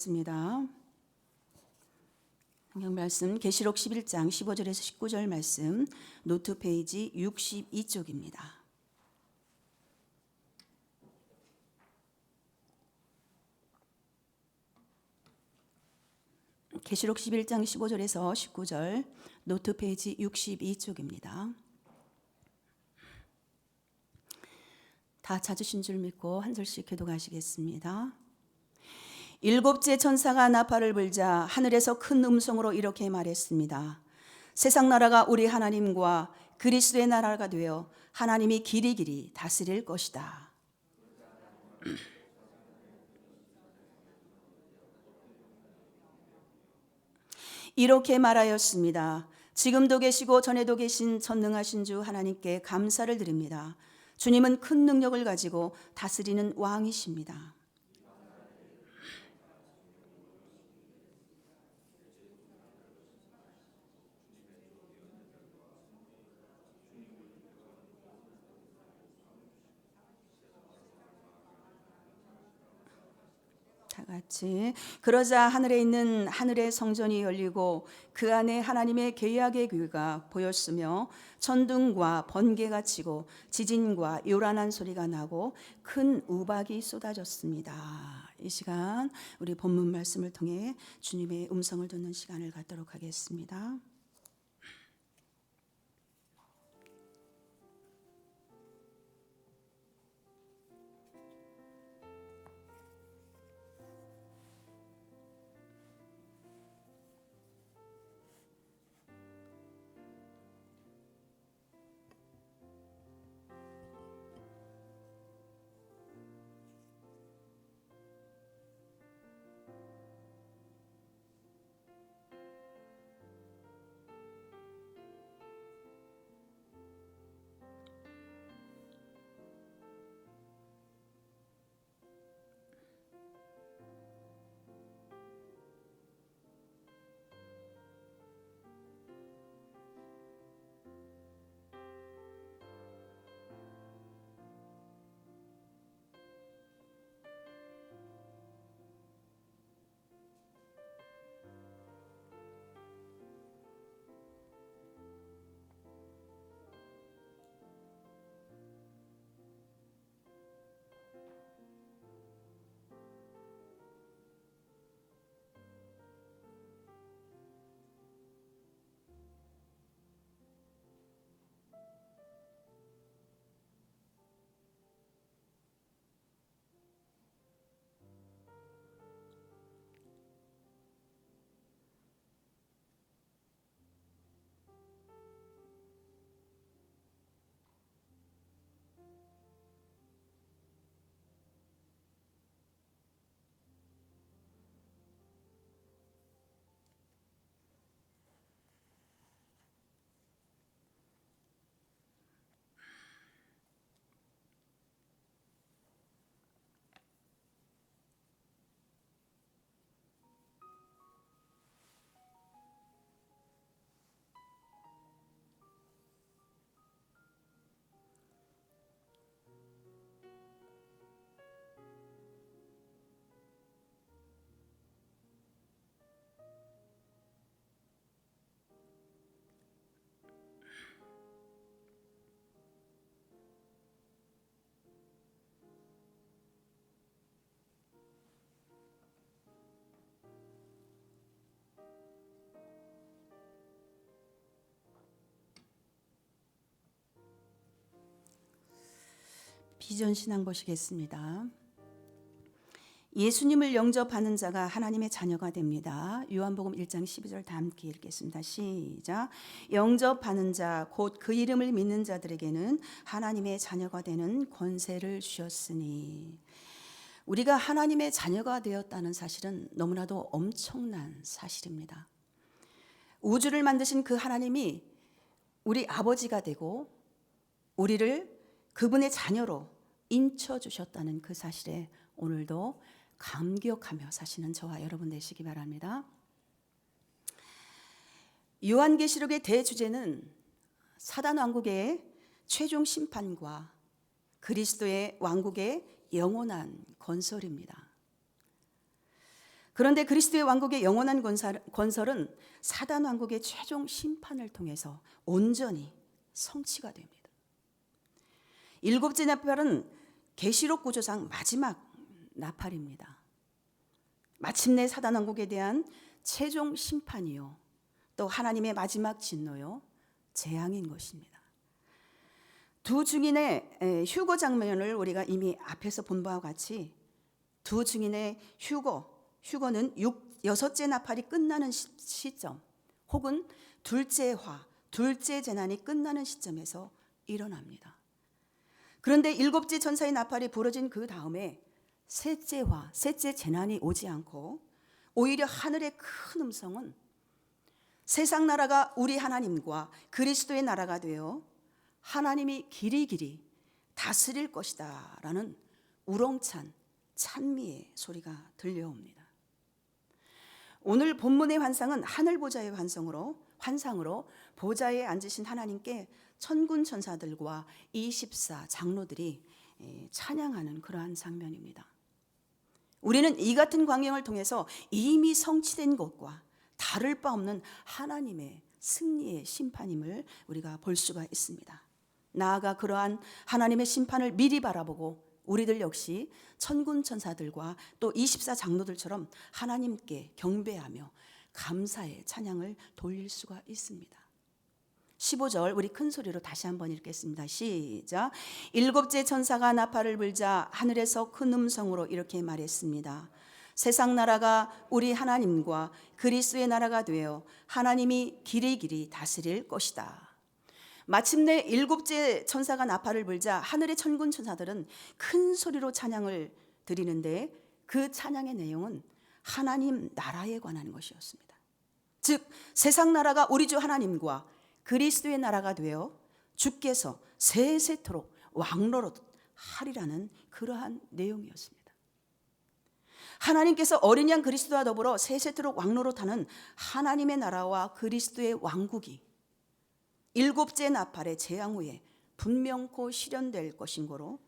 습니다. 성경 말씀 계시록 11장 15절에서 19절 말씀 노트 페이지 62쪽입니다. 계시록 11장 15절에서 19절 노트 페이지 62쪽입니다. 다 찾으신 줄 믿고 한 절씩 교독하시겠습니다. 일곱째 천사가 나팔을 불자 하늘에서 큰 음성으로 이렇게 말했습니다. 세상 나라가 우리 하나님과 그리스도의 나라가 되어 하나님이 길이길이 다스릴 것이다. 이렇게 말하였습니다. 지금도 계시고 전에도 계신 전능하신 주 하나님께 감사를 드립니다. 주님은 큰 능력을 가지고 다스리는 왕이십니다. 같이 그러자 하늘에 있는 하늘의 성전이 열리고 그 안에 하나님의 계약의 규가 보였으며 천둥과 번개가 치고 지진과 요란한 소리가 나고 큰 우박이 쏟아졌습니다. 이 시간 우리 본문 말씀을 통해 주님의 음성을 듣는 시간을 갖도록 하겠습니다. 비전 신앙 보시겠습니다. 예수님을 영접하는 자가 하나님의 자녀가 됩니다. 요한복음 1장 12절 다 함께 읽겠습니다. 시작. 영접하는 자 곧 그 이름을 믿는 자들에게는 하나님의 자녀가 되는 권세를 주셨으니. 우리가 하나님의 자녀가 되었다는 사실은 너무나도 엄청난 사실입니다. 우주를 만드신 그 하나님이 우리 아버지가 되고 우리를 그분의 자녀로 인쳐주셨다는 그 사실에 오늘도 감격하며 사시는 저와 여러분 되시기 바랍니다. 요한계시록의 대주제는 사단 왕국의 최종 심판과 그리스도의 왕국의 영원한 건설입니다. 그런데 그리스도의 왕국의 영원한 건설은 사단 왕국의 최종 심판을 통해서 온전히 성취가 됩니다. 일곱째 나팔은 계시록 구조상 마지막 나팔입니다. 마침내 사단 왕국에 대한 최종 심판이요, 또 하나님의 마지막 진노요, 재앙인 것입니다. 두 증인의 휴거 장면을 우리가 이미 앞에서 본 바와 같이 두 증인의 휴거는 여섯째 나팔이 끝나는 시점, 혹은 둘째 재난이 끝나는 시점에서 일어납니다. 그런데 일곱째 천사의 나팔이 부러진 그 다음에 셋째 재난이 오지 않고 오히려 하늘의 큰 음성은 세상 나라가 우리 하나님과 그리스도의 나라가 되어 하나님이 길이길이 다스릴 것이다 라는 우렁찬 찬미의 소리가 들려옵니다. 오늘 본문의 환상은 하늘 보좌의 환상으로 보좌에 앉으신 하나님께 천군 천사들과 24 장로들이 찬양하는 그러한 장면입니다. 우리는 이 같은 광경을 통해서 이미 성취된 것과 다를 바 없는 하나님의 승리의 심판임을 우리가 볼 수가 있습니다. 나아가 그러한 하나님의 심판을 미리 바라보고 우리들 역시 천군 천사들과 또 24 장로들처럼 하나님께 경배하며 감사의 찬양을 돌릴 수가 있습니다. 15절 우리 큰 소리로 다시 한번 읽겠습니다. 시작. 일곱째 천사가 나팔을 불자 하늘에서 큰 음성으로 이렇게 말했습니다. 세상 나라가 우리 하나님과 그리스도의 나라가 되어 하나님이 길이길이 다스릴 것이다. 마침내 일곱째 천사가 나팔을 불자 하늘의 천군 천사들은 큰 소리로 찬양을 드리는데 그 찬양의 내용은 하나님 나라에 관한 것이었습니다. 즉 세상 나라가 우리 주 하나님과 그리스도의 나라가 되어 주께서 세세토록 왕노릇하리라는 그러한 내용이었습니다. 하나님께서 어린 양 그리스도와 더불어 세세토록 왕노릇하는 하나님의 나라와 그리스도의 왕국이 일곱째 나팔의 재앙 후에 분명코 실현될 것인 거로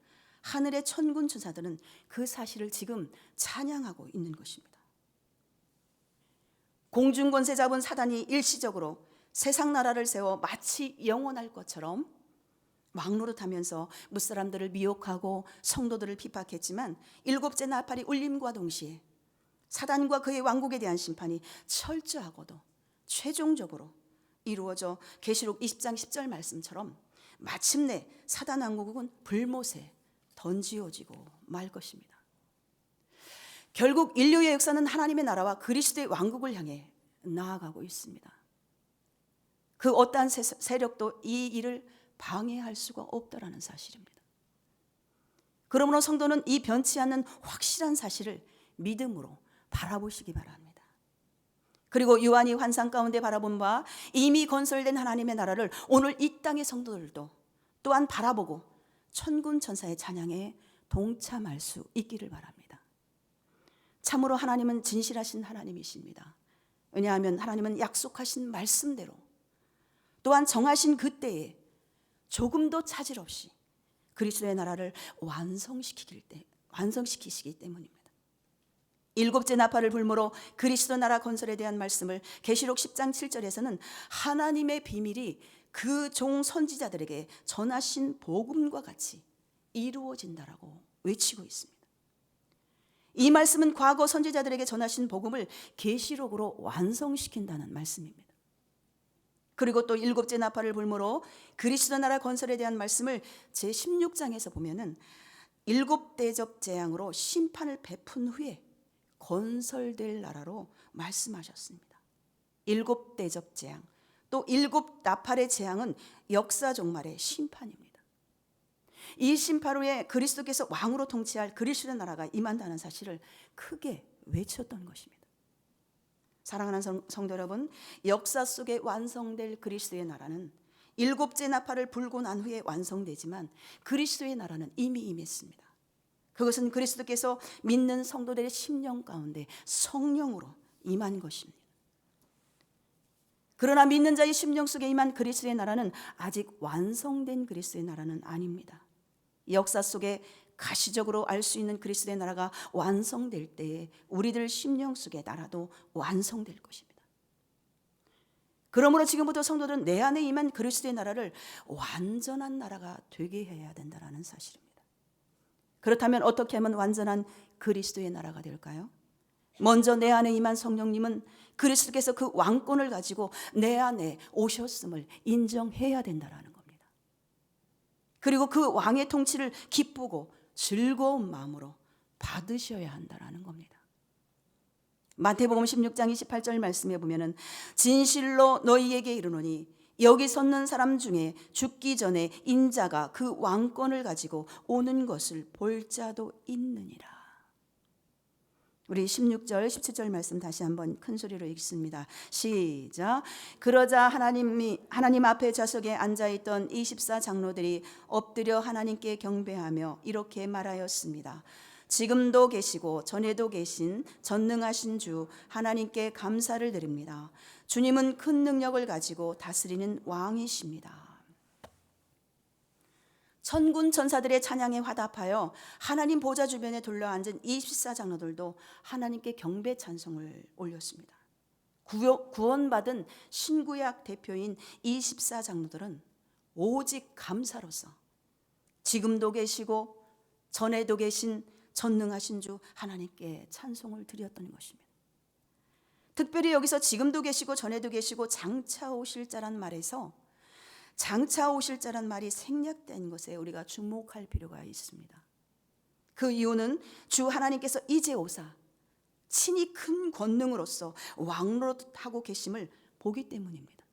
하늘의 천군 천사들은 그 사실을 지금 찬양하고 있는 것입니다. 공중 권세 잡은 사단이 일시적으로 세상 나라를 세워 마치 영원할 것처럼 왕노릇하면서 무사람들을 미혹하고 성도들을 핍박했지만 일곱째 나팔이 울림과 동시에 사단과 그의 왕국에 대한 심판이 철저하고도 최종적으로 이루어져 계시록 20장 10절 말씀처럼 마침내 사단 왕국은 불못에 던지어지고 말 것입니다. 결국 인류의 역사는 하나님의 나라와 그리스도의 왕국을 향해 나아가고 있습니다. 그 어떠한 세력도 이 일을 방해할 수가 없다라는 사실입니다. 그러므로 성도는 이 변치 않는 확실한 사실을 믿음으로 바라보시기 바랍니다. 그리고 요한이 환상 가운데 바라본 바 이미 건설된 하나님의 나라를 오늘 이 땅의 성도들도 또한 바라보고 천군 천사의 찬양에 동참할 수 있기를 바랍니다. 참으로 하나님은 진실하신 하나님이십니다. 왜냐하면 하나님은 약속하신 말씀대로 또한 정하신 그때에 조금도 차질 없이 그리스도의 나라를 완성시키시기 때문입니다. 일곱째 나팔을 불므로 그리스도 나라 건설에 대한 말씀을 계시록 10장 7절에서는 하나님의 비밀이 그 종 선지자들에게 전하신 복음과 같이 이루어진다라고 외치고 있습니다. 이 말씀은 과거 선지자들에게 전하신 복음을 계시록으로 완성시킨다는 말씀입니다. 그리고 또 일곱째 나팔을 불므로 그리스도 나라 건설에 대한 말씀을 제16장에서 보면은 일곱 대접 재앙으로 심판을 베푼 후에 건설될 나라로 말씀하셨습니다. 일곱 대접 재앙, 또 일곱 나팔의 재앙은 역사 종말의 심판입니다. 이 심판 후에 그리스도께서 왕으로 통치할 그리스도의 나라가 임한다는 사실을 크게 외쳤던 것입니다. 사랑하는 성도 여러분, 역사 속에 완성될 그리스도의 나라는 일곱째 나팔을 불고 난 후에 완성되지만 그리스도의 나라는 이미 임했습니다. 그것은 그리스도께서 믿는 성도들의 심령 가운데 성령으로 임한 것입니다. 그러나 믿는 자의 심령 속에 임한 그리스도의 나라는 아직 완성된 그리스도의 나라는 아닙니다. 역사 속에 가시적으로 알 수 있는 그리스도의 나라가 완성될 때에 우리들 심령 속의 나라도 완성될 것입니다. 그러므로 지금부터 성도들은 내 안에 임한 그리스도의 나라를 완전한 나라가 되게 해야 된다는 사실입니다. 그렇다면 어떻게 하면 완전한 그리스도의 나라가 될까요? 먼저 내 안에 임한 성령님은 그리스도께서 그 왕권을 가지고 내 안에 오셨음을 인정해야 된다는 겁니다. 그리고 그 왕의 통치를 기쁘고 즐거운 마음으로 받으셔야 한다는 겁니다. 마태복음 16장 28절 말씀에 보면은 진실로 너희에게 이르노니 여기 섰는 사람 중에 죽기 전에 인자가 그 왕권을 가지고 오는 것을 볼 자도 있느니라. 우리 16절 17절 말씀 다시 한번 큰 소리로 읽습니다. 시작. 그러자 하나님 앞에 좌석에 앉아있던 24장로들이 엎드려 하나님께 경배하며 이렇게 말하였습니다. 지금도 계시고 전에도 계신 전능하신 주 하나님께 감사를 드립니다. 주님은 큰 능력을 가지고 다스리는 왕이십니다. 천군 천사들의 찬양에 화답하여 하나님 보좌 주변에 둘러앉은 24장로들도 하나님께 경배 찬송을 올렸습니다. 구원받은 신구약 대표인 24장로들은 오직 감사로서 지금도 계시고 전에도 계신 전능하신 주 하나님께 찬송을 드렸던 것입니다. 특별히 여기서 지금도 계시고 전에도 계시고 장차 오실 자란 말에서 장차 오실 자란 말이 생략된 것에 우리가 주목할 필요가 있습니다. 그 이유는 주 하나님께서 이제 오사 친히 큰 권능으로서 왕노릇하고 계심을 보기 때문입니다.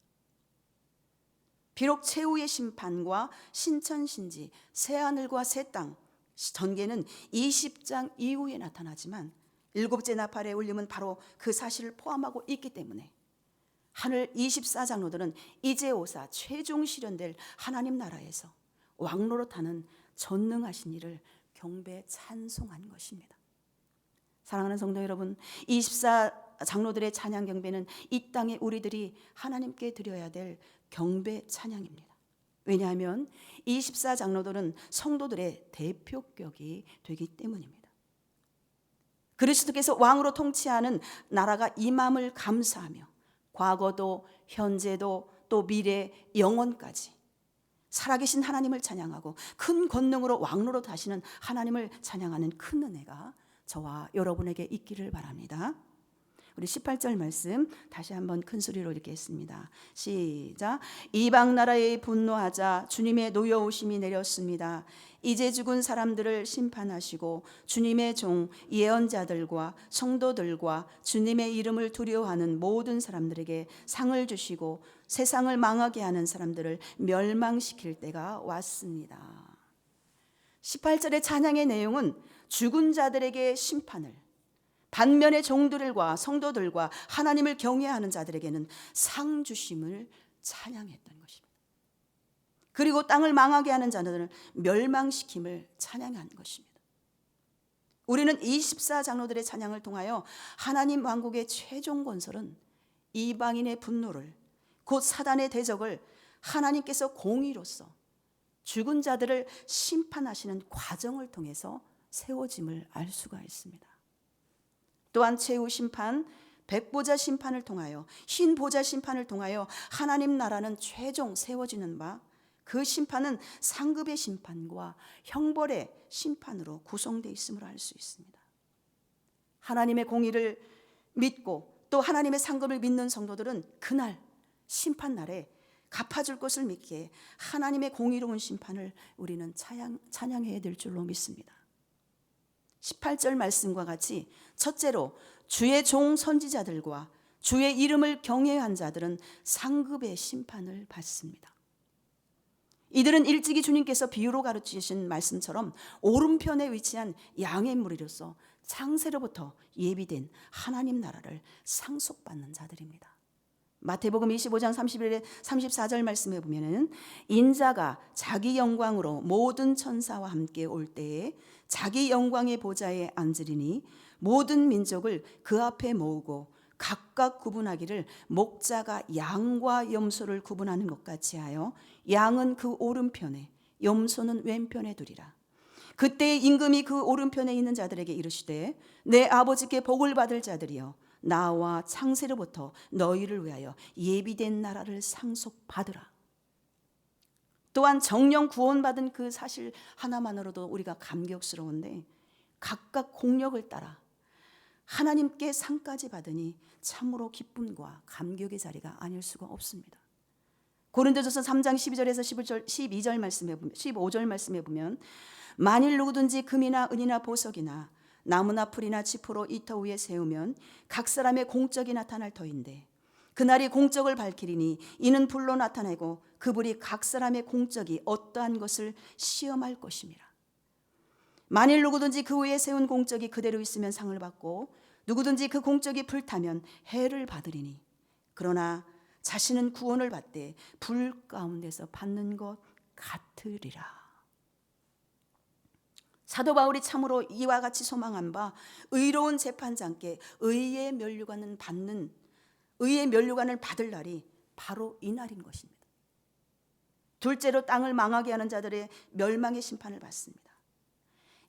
비록 최후의 심판과 신천신지 새하늘과 새 땅 전개는 20장 이후에 나타나지만 일곱째 나팔의 울림은 바로 그 사실을 포함하고 있기 때문에 하늘 24장로들은 이제 오사 최종 실현될 하나님 나라에서 왕노릇하는 전능하신 이를 경배 찬송한 것입니다. 사랑하는 성도 여러분, 24장로들의 찬양 경배는 이 땅에 우리들이 하나님께 드려야 될 경배 찬양입니다. 왜냐하면 24장로들은 성도들의 대표격이 되기 때문입니다. 그리스도께서 왕으로 통치하는 나라가 임함을 감사하며 과거도 현재도 또 미래 영원까지 살아계신 하나님을 찬양하고 큰 권능으로 왕로로 다시는 하나님을 찬양하는 큰 은혜가 저와 여러분에게 있기를 바랍니다. 우리 18절 말씀 다시 한번 큰 소리로 읽겠습니다. 시작. 이방 나라에 분노하자 주님의 노여우심이 내렸습니다. 이제 죽은 사람들을 심판하시고 주님의 종 예언자들과 성도들과 주님의 이름을 두려워하는 모든 사람들에게 상을 주시고 세상을 망하게 하는 사람들을 멸망시킬 때가 왔습니다. 18절의 찬양의 내용은 죽은 자들에게 심판을, 반면에 종들과 성도들과 하나님을 경외하는 자들에게는 상 주심을 찬양했던 것입니다. 그리고 땅을 망하게 하는 자들을 멸망시킴을 찬양한 것입니다. 우리는 24장로들의 찬양을 통하여 하나님 왕국의 최종 건설은 이방인의 분노를, 곧 사단의 대적을 하나님께서 공의로서 죽은 자들을 심판하시는 과정을 통해서 세워짐을 알 수가 있습니다. 또한 최후 심판, 백보자 심판을 통하여, 흰보자 심판을 통하여 하나님 나라는 최종 세워지는 바, 그 심판은 상급의 심판과 형벌의 심판으로 구성되어 있음을 알 수 있습니다. 하나님의 공의를 믿고 또 하나님의 상급을 믿는 성도들은 그날 심판날에 갚아줄 것을 믿기에 하나님의 공의로운 심판을 우리는 찬양해야 될 줄로 믿습니다. 18절 말씀과 같이 첫째로 주의 종 선지자들과 주의 이름을 경외한 자들은 상급의 심판을 받습니다. 이들은 일찍이 주님께서 비유로 가르치신 말씀처럼 오른편에 위치한 양의 무리로서 창세로부터 예비된 하나님 나라를 상속받는 자들입니다. 마태복음 25장 31에 34절 말씀에 보면은 인자가 자기 영광으로 모든 천사와 함께 올 때에 자기 영광의 보좌에 앉으리니 모든 민족을 그 앞에 모으고 각각 구분하기를 목자가 양과 염소를 구분하는 것 같이 하여 양은 그 오른편에 염소는 왼편에 두리라. 그때 임금이 그 오른편에 있는 자들에게 이르시되 내 아버지께 복을 받을 자들이여 나와 창세로부터 너희를 위하여 예비된 나라를 상속받으라. 또한 정령 구원받은 그 사실 하나만으로도 우리가 감격스러운데 각각 공력을 따라 하나님께 상까지 받으니 참으로 기쁨과 감격의 자리가 아닐 수가 없습니다. 고린도전서 3장 12절에서 12절 말씀에 보면 15절 말씀에 보면 만일 누구든지 금이나 은이나 보석이나 나무나 풀이나 지포로 이 터 위에 세우면 각 사람의 공적이 나타날 터인데 그날이 공적을 밝히리니 이는 불로 나타내고 그 불이 각 사람의 공적이 어떠한 것을 시험할 것임이라. 만일 누구든지 그 위에 세운 공적이 그대로 있으면 상을 받고 누구든지 그 공적이 불타면 해를 받으리니 그러나 자신은 구원을 받되 불 가운데서 받는 것 같으리라. 사도 바울이 참으로 이와 같이 소망한 바 의로운 재판장께 의의 면류관을 받을 날이 바로 이 날인 것입니다. 둘째로 땅을 망하게 하는 자들의 멸망의 심판을 받습니다.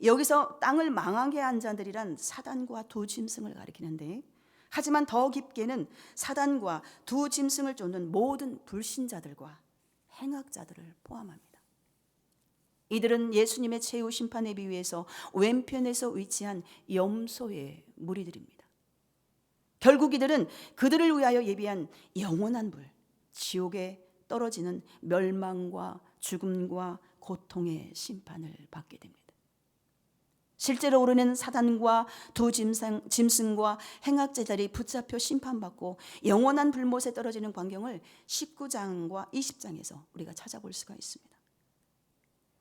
여기서 땅을 망하게 한 자들이란 사단과 두 짐승을 가리키는데 하지만 더 깊게는 사단과 두 짐승을 쫓는 모든 불신자들과 행악자들을 포함합니다. 이들은 예수님의 최후 심판에 비유해서 왼편에서 위치한 염소의 무리들입니다. 결국 이들은 그들을 위하여 예비한 영원한 불, 지옥에 떨어지는 멸망과 죽음과 고통의 심판을 받게 됩니다. 실제로 우리는 사단과 두 짐승과 행악자들이 붙잡혀 심판받고 영원한 불못에 떨어지는 광경을 19장과 20장에서 우리가 찾아볼 수가 있습니다.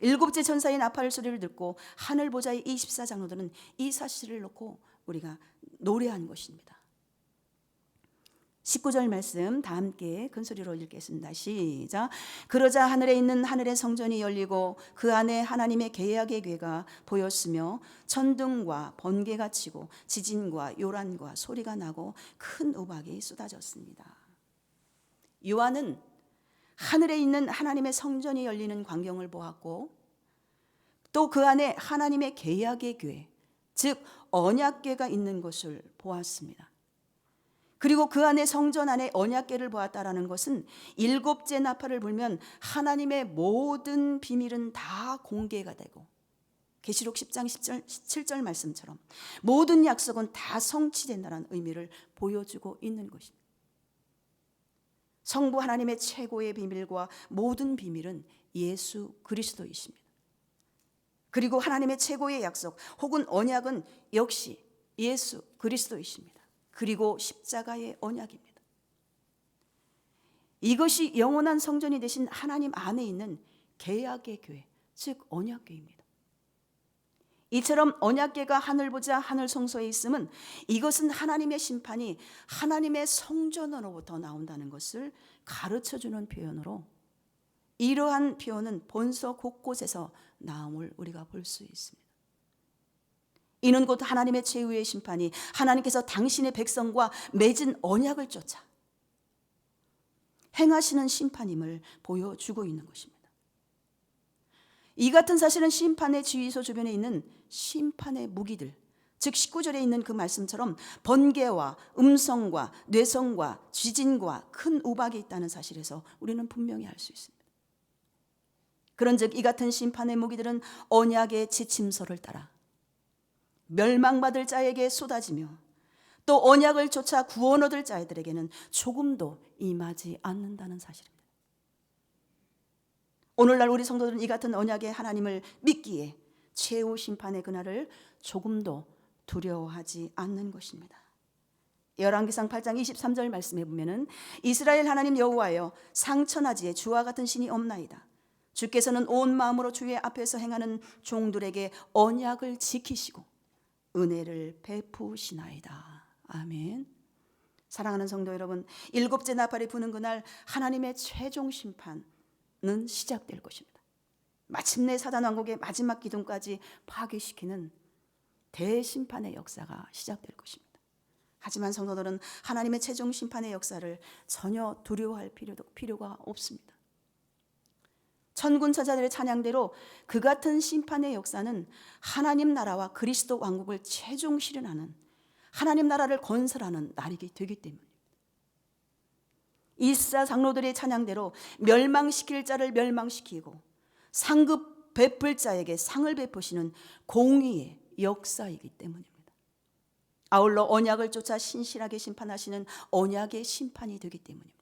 일곱째 천사의 나팔 소리를 듣고 하늘 보좌의 24장로들은 이 사실을 놓고 우리가 노래한 것입니다. 19절 말씀 다 함께 큰 소리로 읽겠습니다. 시작. 그러자 하늘에 있는 하늘의 성전이 열리고 그 안에 하나님의 계약의 궤가 보였으며 천둥과 번개가 치고 지진과 요란과 소리가 나고 큰 우박이 쏟아졌습니다. 요한은 하늘에 있는 하나님의 성전이 열리는 광경을 보았고 또 그 안에 하나님의 계약의 궤, 즉 언약궤가 있는 것을 보았습니다. 그리고 그 안에 성전 안에 언약궤를 보았다라는 것은 일곱째 나팔을 불면 하나님의 모든 비밀은 다 공개가 되고 계시록 10장 17절 말씀처럼 모든 약속은 다 성취된다는 의미를 보여주고 있는 것입니다. 성부 하나님의 최고의 비밀과 모든 비밀은 예수 그리스도이십니다. 그리고 하나님의 최고의 약속 혹은 언약은 역시 예수 그리스도이십니다. 그리고 십자가의 언약입니다. 이것이 영원한 성전이 되신 하나님 안에 있는 계약의 교회, 즉 언약궤입니다. 이처럼 언약궤가 하늘 보좌 하늘 성소에 있음은 이것은 하나님의 심판이 하나님의 성전으로부터 나온다는 것을 가르쳐주는 표현으로 이러한 표현은 본서 곳곳에서 나옴을 우리가 볼 수 있습니다. 이는 곧 하나님의 최후의 심판이 하나님께서 당신의 백성과 맺은 언약을 쫓아 행하시는 심판임을 보여주고 있는 것입니다. 이 같은 사실은 심판의 지휘소 주변에 있는 심판의 무기들, 즉 19절에 있는 그 말씀처럼 번개와 음성과 뇌성과 지진과 큰 우박이 있다는 사실에서 우리는 분명히 알 수 있습니다. 그런즉 이 같은 심판의 무기들은 언약의 지침서를 따라 멸망받을 자에게 쏟아지며 또 언약을 쫓아 구원 얻을 자들에게는 조금도 임하지 않는다는 사실입니다. 오늘날 우리 성도들은 이 같은 언약의 하나님을 믿기에 최후 심판의 그날을 조금도 두려워하지 않는 것입니다. 열왕기상 8장 23절 말씀해 보면은 이스라엘 하나님 여호와여 상천하지에 주와 같은 신이 없나이다. 주께서는 온 마음으로 주의 앞에서 행하는 종들에게 언약을 지키시고 은혜를 베푸시나이다. 아멘. 사랑하는 성도 여러분, 일곱째 나팔이 부는 그날 하나님의 최종 심판은 시작될 것입니다. 마침내 사단 왕국의 마지막 기둥까지 파괴시키는 대심판의 역사가 시작될 것입니다. 하지만 성도들은 하나님의 최종 심판의 역사를 전혀 두려워할 필요가 없습니다. 천군 천사들의 찬양대로 그 같은 심판의 역사는 하나님 나라와 그리스도 왕국을 최종 실현하는, 하나님 나라를 건설하는 날이 되기 때문입니다. 24 장로들의 찬양대로 멸망시킬 자를 멸망시키고 상급 베풀 자에게 상을 베푸시는 공의의 역사이기 때문입니다. 아울러 언약을 쫓아 신실하게 심판하시는 언약의 심판이 되기 때문입니다.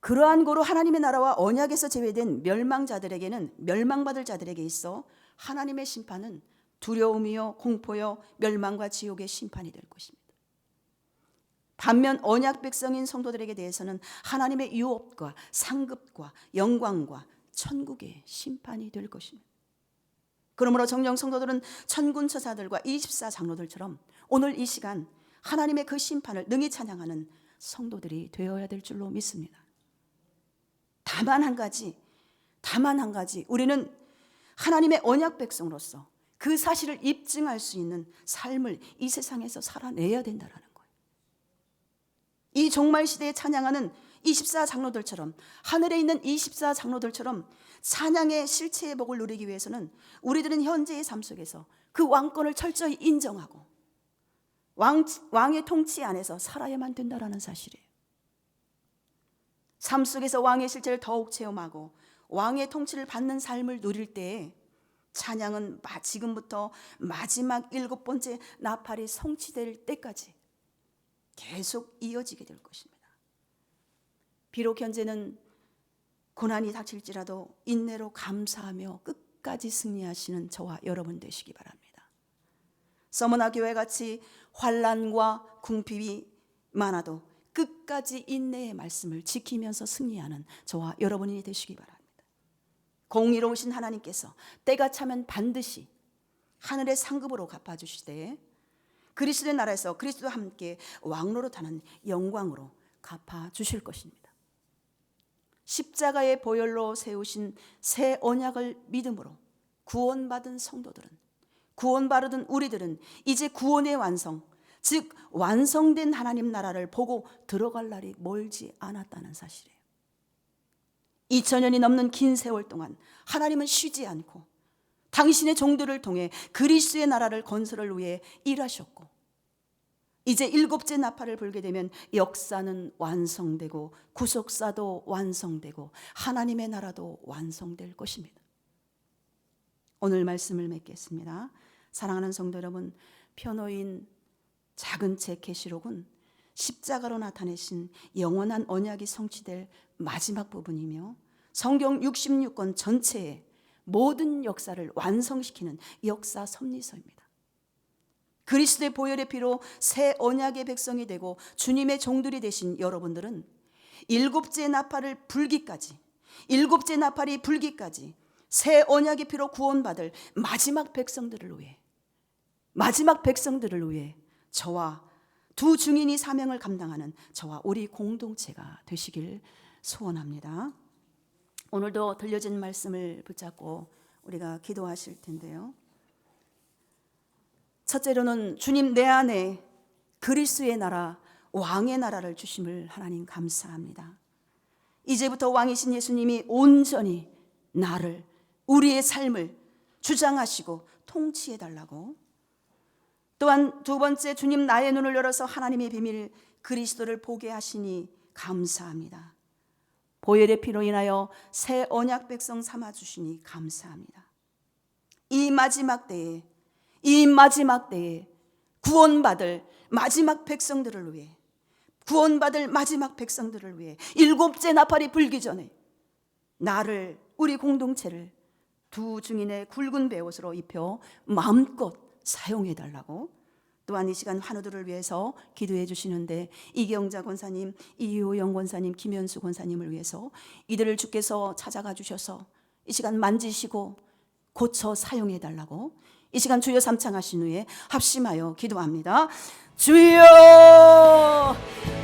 그러한 고로 하나님의 나라와 언약에서 제외된 멸망자들에게는, 멸망받을 자들에게 있어 하나님의 심판은 두려움이요 공포요 멸망과 지옥의 심판이 될 것입니다. 반면 언약 백성인 성도들에게 대해서는 하나님의 유업과 상급과 영광과 천국의 심판이 될 것입니다. 그러므로 정령 성도들은 천군 천사들과 24 장로들처럼 오늘 이 시간 하나님의 그 심판을 능히 찬양하는 성도들이 되어야 될 줄로 믿습니다. 다만 한 가지, 우리는 하나님의 언약 백성으로서 그 사실을 입증할 수 있는 삶을 이 세상에서 살아내야 된다는 거예요. 이 종말 시대에 찬양하는 24 장로들처럼, 하늘에 있는 24 장로들처럼 찬양의 실체의 복을 누리기 위해서는 우리들은 현재의 삶 속에서 그 왕권을 철저히 인정하고 왕의 통치 안에서 살아야만 된다는 사실이에요. 삶 속에서 왕의 실체를 더욱 체험하고 왕의 통치를 받는 삶을 누릴 때에 찬양은 지금부터 마지막 7번째 나팔이 성취될 때까지 계속 이어지게 될 것입니다. 비록 현재는 고난이 닥칠지라도 인내로 감사하며 끝까지 승리하시는 저와 여러분 되시기 바랍니다. 서머나 교회같이 환난과 궁핍이 많아도 끝까지 인내의 말씀을 지키면서 승리하는 저와 여러분이 되시기 바랍니다. 공의로우신 하나님께서 때가 차면 반드시 하늘의 상급으로 갚아주시되 그리스도의 나라에서 그리스도와 함께 왕노릇하는 영광으로 갚아주실 것입니다. 십자가의 보혈로 세우신 새 언약을 믿음으로 구원받은 성도들은, 구원받은 우리들은 이제 구원의 완성, 즉 완성된 하나님 나라를 보고 들어갈 날이 멀지 않았다는 사실이에요. 2000년이 넘는 긴 세월 동안 하나님은 쉬지 않고 당신의 종들을 통해 그리스도의 나라를 건설을 위해 일하셨고, 이제 7째 나팔을 불게 되면 역사는 완성되고 구속사도 완성되고 하나님의 나라도 완성될 것입니다. 오늘 말씀을 맺겠습니다. 사랑하는 성도 여러분, 표노인 작은 책 계시록은 십자가로 나타내신 영원한 언약이 성취될 마지막 부분이며 성경 66권 전체의 모든 역사를 완성시키는 역사 섭리서입니다. 그리스도의 보혈의 피로 새 언약의 백성이 되고 주님의 종들이 되신 여러분들은 7째 나팔을 불기까지, 7째 나팔이 불기까지 새 언약의 피로 구원받을 마지막 백성들을 위해 저와 두 증인이 사명을 감당하는 저와 우리 공동체가 되시길 소원합니다. 오늘도 들려진 말씀을 붙잡고 우리가 기도하실 텐데요. 첫째로는 주님 내 안에 그리스도의 나라, 왕의 나라를 주심을 하나님 감사합니다. 이제부터 왕이신 예수님이 온전히 나를, 우리의 삶을 주장하시고 통치해달라고. 또한 두 번째, 주님 나의 눈을 열어서 하나님의 비밀 그리스도를 보게 하시니 감사합니다. 보혈의 피로 인하여 새 언약 백성 삼아주시니 감사합니다. 이 마지막 때에 구원받을 마지막 백성들을 위해, 7째 나팔이 불기 전에 나를, 우리 공동체를 두 증인의 굵은 베옷으로 입혀 마음껏 사용해달라고. 또한 이 시간 환우들을 위해서 기도해 주시는데 이경자 권사님, 이효영 권사님, 김현수 권사님을 위해서 이들을 주께서 찾아가 주셔서 이 시간 만지시고 고쳐 사용해달라고 이 시간 주여 삼창하신 후에 합심하여 기도합니다. 주여,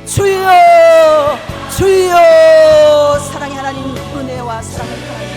주여, 주여. 사랑의 하나님, 은혜와 사랑을